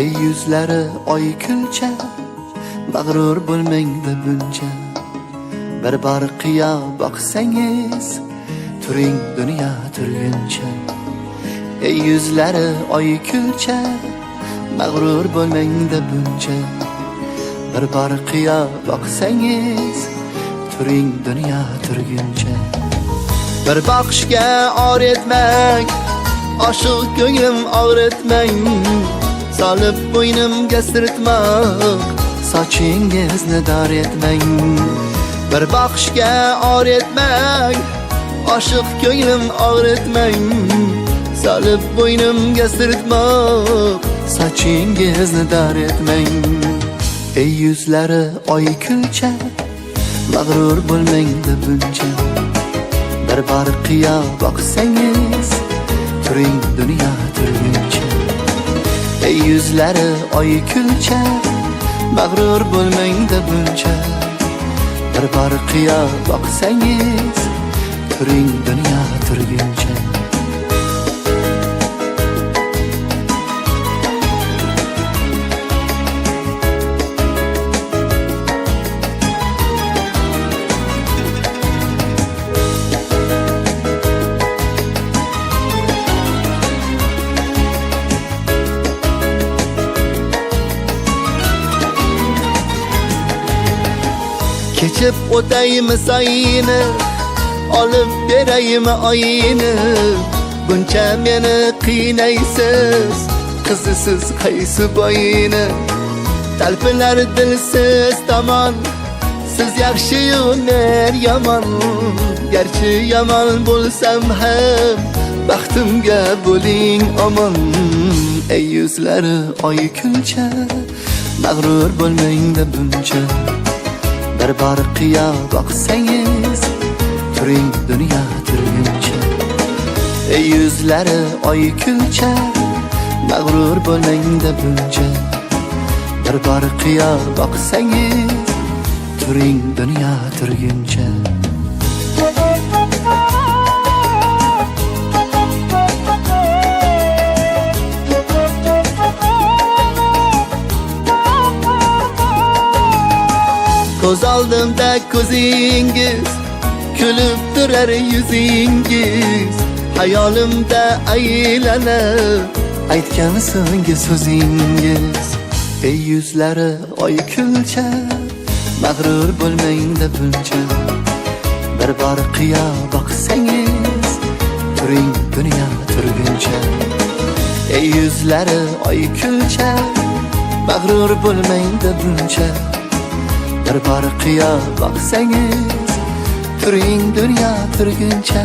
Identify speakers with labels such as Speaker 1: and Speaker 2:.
Speaker 1: Ey yüzlari oy kulcha, mag'rur bo'lmangda buncha. Bir bor qiyo boqsangiz, turing dunyo turguncha. Ey yüzlari oy kulcha, mag'rur bo'lmangda buncha. Bir bor qiyo boqsangiz, turing dunyo turguncha. Bir bakışga or etmang, oshiq ko'nglim og'ritmang. Solib bo'ynimga sirtmoq, sochingizni dor etmang. Bir bakışga or etmang, oshiq ko'nglim og'ritmang. Solib bo'ynimga sirtmoq, sochingizni dor etmang. Ey yüzlari oy kulcha, mag'rur bo'lmangda buncha. Bir bor qiyo boqsangiz, turing dunyo turguncha. Ey yüzlari oy kulcha, mag'rur bo'lmangda buncha. Bir bor qiyo boqsangiz, turing dunyo turguncha. Keçip o'taymi sayini, olib beraymi oyini. Buncha meni qiynaysiz, qizisiz qaysi boyini. Talpinar dilsiz tomon, siz yaxshi-yu men yomon. Garchi yomon bo'lsam ham, baxtimga bo'ling omon. Ey yüzlari oy kulcha, mag'rur bo'lmangda buncha. Bir bor qiyo boqsangiz, turing dunyo turguncha. Ey yüzlari oy kulcha, mag'rur bo'lmangda buncha. Bir bor qiyo boqsangiz, turing dunyo turguncha. Ko'z oldimda ko'zingiz, kulib turar yuzingiz. Hayolimda aylanib, aytgan so'nggi so'zingiz. Ey yüzlari oy kulcha, mag'rur bo'lmangda buncha. Bir bor qiyo boqsangiz, turing dunyo turguncha. Ey yüzlari oy kulcha, mag'rur bo'lmangda buncha. Bir bor qiyo boqsangiz, turing dunyo turguncha.